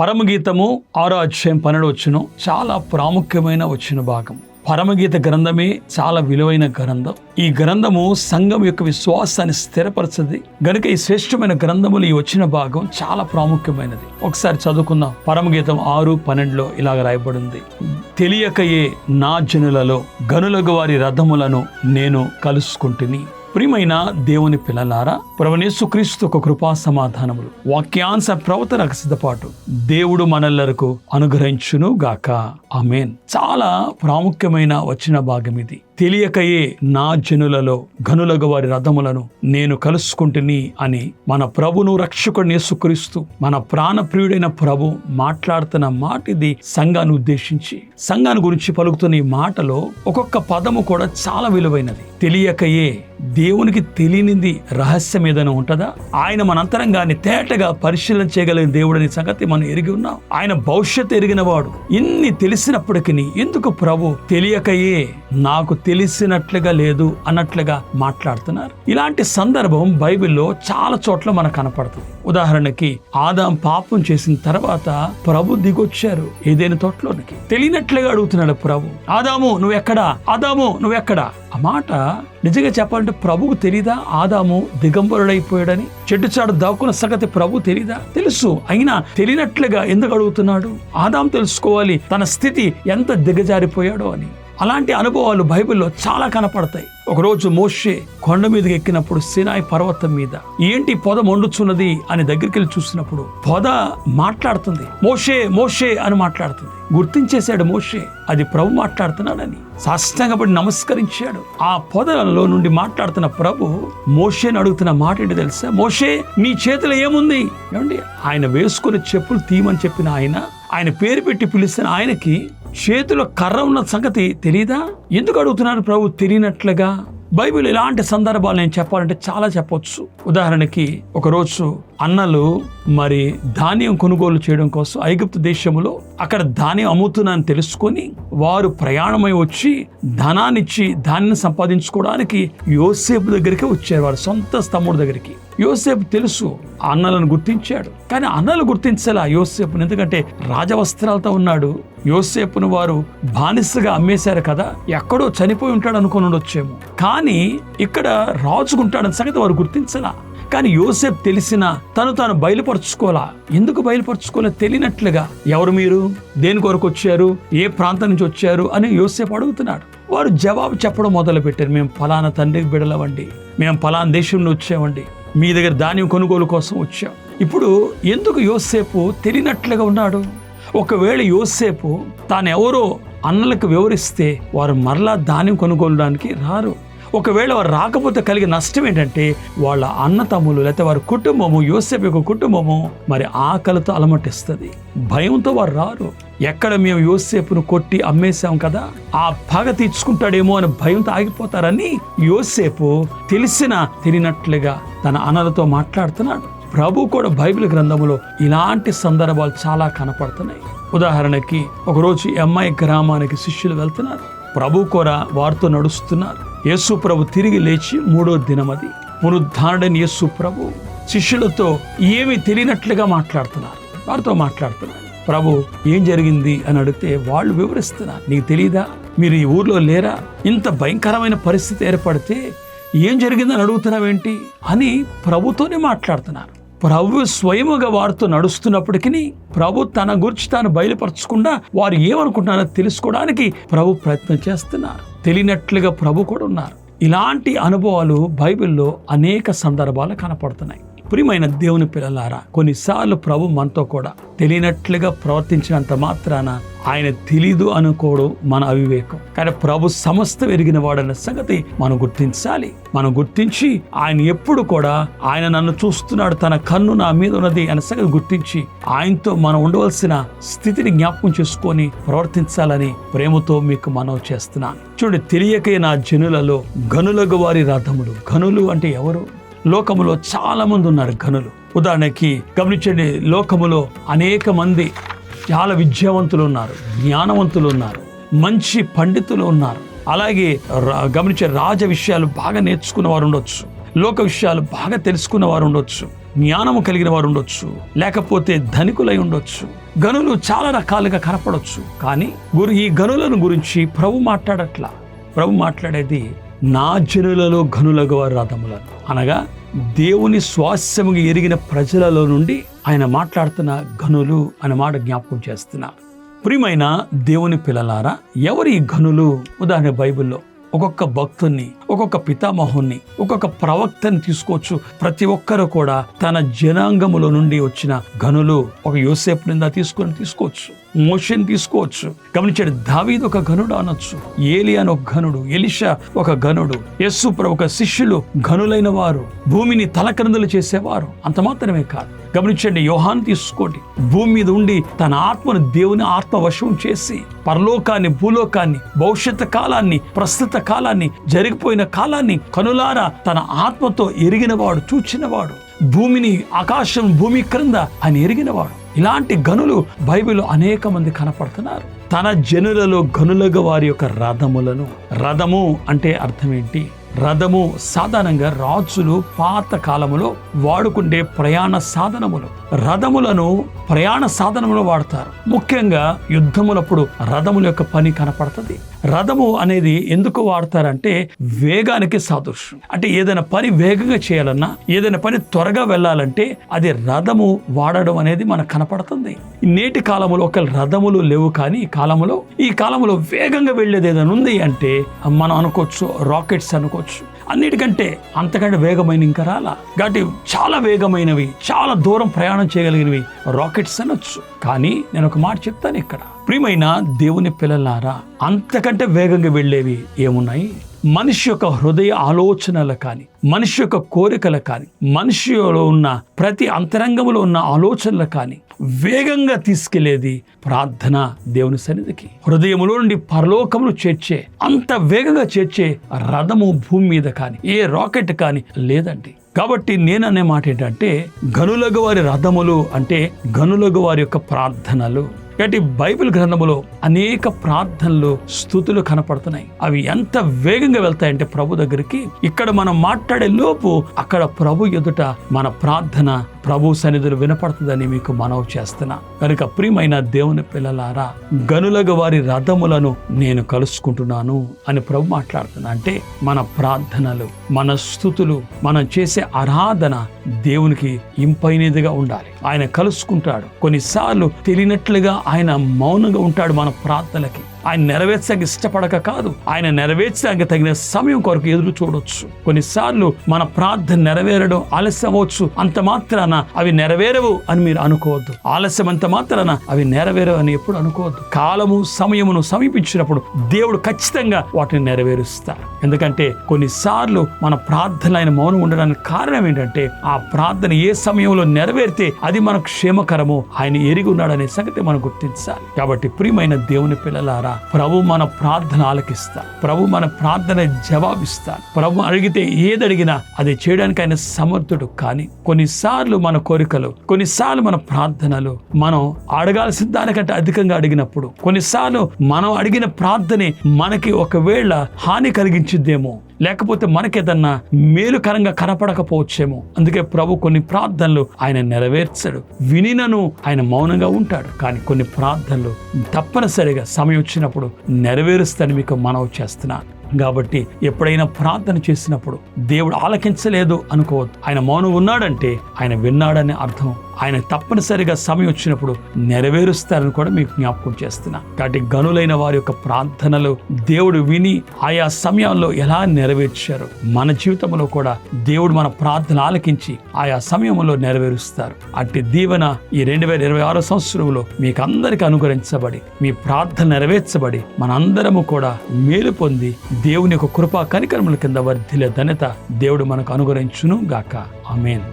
పరమగీతము 6వ అధ్యాయం 12వ వచనం చాలా ప్రాముఖ్యమైన వచ్చిన భాగం. పరమగీత గ్రంథమే చాలా విలువైన గ్రంథం. ఈ గ్రంథము సంఘం యొక్క విశ్వాసాన్ని స్థిరపరచది గనుక ఈ శ్రేష్టమైన గ్రంథములు ఈ వచ్చిన భాగం చాలా ప్రాముఖ్యమైనది. ఒకసారి చదువుకుందాం. పరమగీతం 6:12 ఇలాగ రాయబడింది. తెలియకయే నా జనులలో గనులకు వారి రథములను నేను కలుసుకుంటుని. ప్రియమైన దేవుని పిల్లలారా, ప్రభువైన యేసుక్రీస్తు ఒక కృపా సమాధానములు వాక్యాంశ ప్రవర్తనకు సిద్ధపాటు దేవుడు మనెల్లరకు అనుగ్రహించును గాక. ఆమేన్. చాలా ప్రాముఖ్యమైన వచ్చిన భాగం ఇది. తెలియకయే నా జనులలో గనులకు వారి రథములను నేను కలుసుకుంటుని అని మన ప్రభును రక్షకుడిని యేసుక్రీస్తు, మన ప్రాణప్రియుడైన ప్రభు మాట్లాడుతున్న మాట ఇది. సంఘాన్ని ఉద్దేశించి సంఘాన్ని గురించి పలుకుతున్న ఈ మాటలో ఒక్కొక్క పదము కూడా చాలా విలువైనది. తెలియకయే, దేవునికి తెలియనిది రహస్యం ఏదైనా ఉంటుందా? ఆయన మన అంతరంగాన్ని తేటగా పరిశీలన చేయగలిగిన దేవుడని సంగతి మనం ఎరిగి ఉన్నాం. ఆయన భవిష్యత్తు ఎరిగిన వాడు. ఇన్ని తెలిసినప్పటికీ ఎందుకు ప్రభు తెలియకయే, నాకు తెలిసినట్లుగా లేదు అన్నట్లుగా మాట్లాడుతున్నారు? ఇలాంటి సందర్భం బైబిల్లో చాలా చోట్ల మనకు కనపడుతుంది. ఉదాహరణకి ఆదాం పాపం చేసిన తర్వాత ప్రభు దిగొచ్చారు ఏదైనా తోటలోనికి. తెలియనట్లుగా అడుగుతున్నాడు ప్రభు, ఆదాము నువ్వెక్కడా, ఆదాము నువ్వెక్కడా? ఆ మాట నిజంగా చెప్పాలంటే ప్రభుకు తెలీదా ఆదాము దిగంబరుడైపోయాడని? చెట్టు చాటు దాక్కున్న సంగతి ప్రభు తెలీదా? తెలుసు. అయినా తెలియనట్లుగా ఎందుకు అడుగుతున్నాడు? ఆదాము తెలుసుకోవాలి తన స్థితి ఎంత దిగజారిపోయాడో అని. అలాంటి అనుభవాలు బైబిల్లో చాలా కనపడతాయి. ఒకరోజు మోషే కొండ మీదకి ఎక్కినప్పుడు సినాయి పర్వతం మీద ఏంటి పొద మండుచున్నది అని దగ్గరికి వెళ్ళి చూసినప్పుడు పొద మాట్లాడుతుంది. మోషే మోషే అని మాట్లాడుతుంది. గుర్తించేశాడు మోషే అది ప్రభు మాట్లాడుతున్నాడని. సాష్టాంగపడి నమస్కరించాడు. ఆ పొదలో నుండి మాట్లాడుతున్న ప్రభు మోషేని అడుగుతున్న మాట ఏంటి తెలుసా? మోషే నీ చేతిలో ఏముంది? ఏమండి, ఆయన వేసుకునే చెప్పులు తీయమని చెప్పిన ఆయన పేరు పెట్టి పిలిచిన ఆయనకి చేతిలో కర్ర ఉన్న సంగతి తెలీదా? ఎందుకు అడుగుతున్నారు ప్రభు తెలియనట్లుగా? బైబిల్ ఇలాంటి సందర్భాలు నేను చెప్పాలంటే చాలా చెప్పొచ్చు. ఉదాహరణకి ఒకరోజు అన్నలు మరి ధాన్యం కొనుగోలు చేయడం కోసం ఐగుప్తు దేశంలో అక్కడ ధాన్యం అమ్ముతున్నానని తెలుసుకొని వారు ప్రయాణమై వచ్చి ధనాన్నిచ్చి ధాన్యం సంపాదించుకోవడానికి యోసేపు దగ్గరికి వచ్చారు, వారి సొంత తమ్ముడు దగ్గరికి. యోసేపు తెలుసు, అన్నలను గుర్తించాడు. కానీ అన్నలు గుర్తించాలా యోసేపుని? ఎందుకంటే రాజవస్త్రాలతో ఉన్నాడు. యోసేపును వారు బానిసగా అమ్మేశారు కదా, ఎక్కడో చనిపోయి ఉంటాడు అనుకుని ఉండొచ్చేమో. కానీ ఇక్కడ రాజుకుంటాడని సంగతి వారు గుర్తించలా. కానీ యోసేపు తెలిసిన తాను బయలుపరుచుకోవాలా. ఎందుకు బయలుపరుచుకోలే? తెలియనట్లుగా. ఎవరు మీరు? దేని కొరకు వచ్చారు? ఏ ప్రాంతం నుంచి వచ్చారు అని యోసేపు అడుగుతున్నాడు. వారు జవాబు చెప్పడం మొదలు పెట్టారు. మేము ఫలానా తండ్రికి బిడలవండి, మేము ఫలానా దేశంలో వచ్చామండి, మీ దగ్గర ధాన్యం కొనుగోలు కోసం వచ్చాం. ఇప్పుడు ఎందుకు యోసేపు తెలియనట్లుగా ఉన్నాడు? ఒకవేళ యోసేపు తానెవరో అన్నలకు వివరిస్తే వారు మరలా ధాన్యం కొనుగోలడానికి రారు. ఒకవేళ వారు రాకపోతే కలిగే నష్టం ఏంటంటే వాళ్ళ అన్న తమ్ములు లేకపోతే వారి కుటుంబము, యోసేపు యొక్క కుటుంబము మరి ఆకలితో అలమటిస్తుంది. భయంతో వారు రారు. ఎక్కడ మేము యోసేపును కొట్టి అమ్మేశాం కదా, ఆ పగ తీర్చుకుంటాడేమో అని భయంతో ఆగిపోతారని యోసేపు తెలియనట్లుగా తన అన్నలతో మాట్లాడుతున్నాడు. ప్రభు కూడా బైబిల్ గ్రంథములో ఇలాంటి సందర్భాలు చాలా కనపడుతున్నాయి. ఉదాహరణకి ఒకరోజు అమ్మాయి గ్రామానికి శిష్యులు వెళ్తున్నారు. ప్రభు కూడా వారితో నడుస్తున్నారు. యేసు ప్రభు తిరిగి లేచి 3వ దినమది పునరుద్ధానుడైన యేసు ప్రభు శిష్యులతో ఏమీ తెలియనట్లుగా మాట్లాడుతున్నారు. వారితో మాట్లాడుతున్నారు. ప్రభు ఏం జరిగింది అని అడిగితే వాళ్ళు వివరిస్తున్నారు. నీకు తెలీదా? మీరు ఈ ఊర్లో లేరా? ఇంత భయంకరమైన పరిస్థితి ఏర్పడితే ఏం జరిగిందని అడుగుతున్నావేంటి అని ప్రభుతోనే మాట్లాడుతున్నారు. ప్రభు స్వయముగా వారితో నడుస్తున్నప్పటికీ ప్రభు తన గురించి తాను బయలుపరచకుండా వారు ఏమనుకుంటున్నారో తెలుసుకోవడానికి ప్రభు ప్రయత్నం చేస్తున్నారు. తెలియనట్లుగా ప్రభు కూడా ఉన్నారు. ఇలాంటి అనుభవాలు బైబిల్లో అనేక సందర్భాలు కనపడుతున్నాయి. ప్రియమైన దేవుని పిల్లలారా, కొన్నిసార్లు ప్రభు మనతో కూడా తెలియనట్లుగా ప్రవర్తించినంత మాత్రాన ఆయన తెలీదు అనుకోవడం మన అవివేకం. కానీ ప్రభు సమస్తం ఎరిగిన వాడన్న సంగతి మనం గుర్తించాలి. మనం గుర్తించి ఆయన ఎప్పుడు కూడా ఆయన నన్ను చూస్తున్నాడు, తన కన్ను నా మీద ఉన్నది అన్న సంగతి గుర్తించి ఆయనతో మనం ఉండవలసిన స్థితిని జ్ఞాపకం చేసుకొని ప్రవర్తించాలని ప్రేమతో మీకు మనవి చేస్తున్నాను. చూడండి, తెలియకే నా జనులలో గనులకు వారి రథములు. గనులు అంటే ఎవరు? లోకములో చాలా మంది ఉన్నారు గనులు. ఉదాహరణకి గమనించండి, లోకములో అనేక మంది చాలా విద్యావంతులు ఉన్నారు, జ్ఞానవంతులు ఉన్నారు, మంచి పండితులు ఉన్నారు. అలాగే గమనించే రాజ విషయాలు బాగా నేర్చుకున్న వారు ఉండొచ్చు, లోక విషయాలు బాగా తెలుసుకున్న వారు ఉండొచ్చు. జ్ఞానము కలిగిన వారు ఉండొచ్చు, లేకపోతే ధనికులై ఉండొచ్చు. గనులు చాలా రకాలుగా కనపడొచ్చు. కానీ ఈ గనులను గురించి ప్రభు మాట్లాడట్లా. ప్రభు మాట్లాడేది నా జనులలో గనులకు వారి రథములను, అనగా దేవుని స్వాస్యముగా ఎరిగిన ప్రజలలో నుండి ఆయన మాట్లాడుతున్న గనులు అనే మాట జ్ఞాపకం చేస్తున్నారు. ప్రియమైన దేవుని పిల్లలారా, ఎవరి గనులు? ఉదాహరణ బైబిల్లో ఒక్కొక్క భక్తుని, ఒక్కొక్క పితామహుని, ఒక్కొక్క ప్రవక్తని తీసుకోవచ్చు. ప్రతి ఒక్కరు కూడా తన జనాంగములో నుండి వచ్చిన గనులు. ఒక యోసేపు నింద తీసుకోవచ్చు, మోషేని తీసుకోవచ్చు. గమనించాడు, దావీదు ఒక గనుడు అనొచ్చు, ఏలియా అని ఒక గనుడు, ఎలీషా ఒక గనుడు, యేసు ప్రభు ఒక శిష్యులు గనులైన వారు, భూమిని తలక్రిందులు చేసేవారు. అంత మాత్రమే కాదు, గమనించండి, యోహాను తీసుకోండి. భూమి మీద ఉండి తన ఆత్మను దేవుని ఆత్మ వశం చేసి పరలోకాన్ని, భూలోకాన్ని, భవిష్యత్ కాలాన్ని, ప్రస్తుత కాలాన్ని, జరిగిపోయిన కాలాన్ని కనులారా తన ఆత్మతో ఎరిగినవాడు, చూచినవాడు. భూమిని, ఆకాశం, భూమి క్రింద ఆయన ఎరిగినవాడు. ఇలాంటి గనులు బైబిల్లో అనేక మంది కనపడుతున్నారు. తన జనులలో గనులుగా వారి యొక్క రథములను. రథము అంటే అర్థం ఏంటి? రథము సాధారణంగా రాజులు పాత కాలములో వాడుకుండే ప్రయాణ సాధనములు. రథములను ప్రయాణ సాధనములు వాడతారు. ముఖ్యంగా యుద్ధములప్పుడు రథముల యొక్క పని కనపడుతుంది. రథము అనేది ఎందుకు వాడతారంటే వేగానికి సాదృశ్యం. అంటే ఏదైనా పని వేగంగా చేయాలన్నా, ఏదైనా పని త్వరగా వెళ్ళాలంటే అది రథము వాడడం అనేది మనకు కనపడుతుంది. నేటి కాలంలో ఒక రథములు లేవు, కానీ ఈ కాలంలో వేగంగా వెళ్ళేది ఏదైనా ఉంది అంటే మనం అనుకోవచ్చు రాకెట్స్ అనుకోవచ్చు. అన్నిటికంటే అంతకంటే వేగమైన ఇంకా రాలా. కాబట్టి చాలా వేగమైనవి, చాలా దూరం ప్రయాణం చేయగలిగినవి రాకెట్స్ అనొచ్చు. కానీ నేను ఒక మాట చెప్తాను ఇక్కడ, ప్రియమైన దేవుని పిల్లలారా, అంతకంటే వేగంగా వెళ్ళేవి ఏమున్నాయి? మనిషి యొక్క హృదయ ఆలోచనలు కానీ, మనిషి యొక్క కోరికలు కానీ, మనిషిలో ఉన్న ప్రతి అంతరంగంలో ఉన్న ఆలోచనలు కానీ వేగంగా తీసుకెళ్లేది ప్రార్థన. దేవుని సన్నిధికి హృదయములో నుండి పరలోకమును చేర్చే, అంత వేగంగా చేర్చే రథము భూమి మీద కానీ ఏ రాకెట్ కానీ లేదండి. కాబట్టి నేననే మాట ఏంటంటే, గనులకు వారి రథములు అంటే గనులకు వారి యొక్క ప్రార్థనలు. కాబట్టి బైబిల్ గ్రంథములో అనేక ప్రార్థనలు, స్తుతులు కనపడుతున్నాయి. అవి ఎంత వేగంగా వెళ్తాయంటే ప్రభు దగ్గరికి, ఇక్కడ మనం మాట్లాడే లోపు అక్కడ ప్రభు ఎదుట మన ప్రార్థన ప్రభు సన్నిధులు వినపడుతుందని మీకు మనవి చేస్తున్నా. కనుక ప్రియమైన దేవుని పిల్లలారా, గనులకు వారి రథములను నేను కలుసుకుంటున్నాను అని ప్రభు మాట్లాడుతున్నా. అంటే మన ప్రార్థనలు, మన స్తుతులు, మనం చేసే ఆరాధన దేవునికి ఇంపైనదిగా ఉండాలి. ఆయన కలుసుకుంటాడు. కొన్నిసార్లు తెలియనట్లుగా ఆయన మౌనంగా ఉంటాడు మన ప్రార్థనలకి. ఆయన నెరవేర్చడానికి ఇష్టపడక కాదు, ఆయన నెరవేర్చడానికి తగిన సమయం కొరకు ఎదురు చూడొచ్చు. కొన్నిసార్లు మన ప్రార్థన నెరవేరడం ఆలస్యం అవ్వచ్చు. అంత మాత్రాన అవి నెరవేరవు అని మీరు అనుకోవద్దు. ఆలస్యం అంత మాత్రాన అవి నెరవేరవు అని ఎప్పుడు అనుకోవద్దు. కాలము, సమయమును సమీపించినప్పుడు దేవుడు ఖచ్చితంగా వాటిని నెరవేరుస్తారు. ఎందుకంటే కొన్నిసార్లు మన ప్రార్థన ఆయన మౌనం ఉండడానికి కారణం ఏంటంటే, ఆ ప్రార్థన ఏ సమయంలో నెరవేరితే అది మనకు క్షేమకరము ఆయన ఎరిగి ఉన్నాడనే సంగతి మనం గుర్తించాలి. కాబట్టి ప్రియమైన దేవుని పిల్లలారా, ప్రభు మన ప్రార్థన ఆలకిస్తా, ప్రభు మన ప్రార్థన జవాబిస్తాడు. ప్రభు అడిగితే ఏదడిగినా అది చేయడానికి ఆయన సమర్థుడు. కానీ కొన్నిసార్లు మన కోరికలు, కొన్నిసార్లు మన ప్రార్థనలు మనం అడగాల్సిన దానికంటే అధికంగా అడిగినప్పుడు, కొన్నిసార్లు మనం అడిగిన ప్రార్థనే మనకి ఒకవేళ హాని కలిగించిద్దేమో, లేకపోతే మనకేదన్నా మేలుకరంగా కనపడకపోవచ్చేమో. అందుకే ప్రభు కొన్ని ప్రార్థనలు ఆయన నెరవేర్చడు, వినినను ఆయన మౌనంగా ఉంటాడు. కానీ కొన్ని ప్రార్థనలు తప్పనిసరిగా సమయం వచ్చినప్పుడు నెరవేరుస్తానని మీకు మనవి చేస్తున్నా. కాబట్టి ఎప్పుడైనా ప్రార్థన చేసినప్పుడు దేవుడు ఆలకించలేదు అనుకోవద్దు. ఆయన మౌనం ఉన్నాడంటే ఆయన విన్నాడని అర్థం. ఆయన తప్పనిసరిగా సమయం వచ్చినప్పుడు నెరవేరుస్తారని కూడా మీకు జ్ఞాపకం చేస్తున్నా. కాబట్టి గనులైన వారి యొక్క ప్రార్థనలు దేవుడు విని ఆయా సమయాల్లో ఎలా నెరవేర్చారు, మన జీవితంలో కూడా దేవుడు మన ప్రార్థన ఆలకించి ఆయా సమయంలో నెరవేరుస్తారు. అట్టి దీవెన ఈ 2026 సంవత్సరంలో మీకు అందరికీ అనుగ్రహించబడి, మీ ప్రార్థన నెరవేర్చబడి, మనందరము కూడా మేలు పొంది దేవుని యొక్క కృపా కనికరముల కింద వర్ధిల్లే ధన్యత దేవుడు మనకు అనుగ్రహించును గాక. ఆమేన్.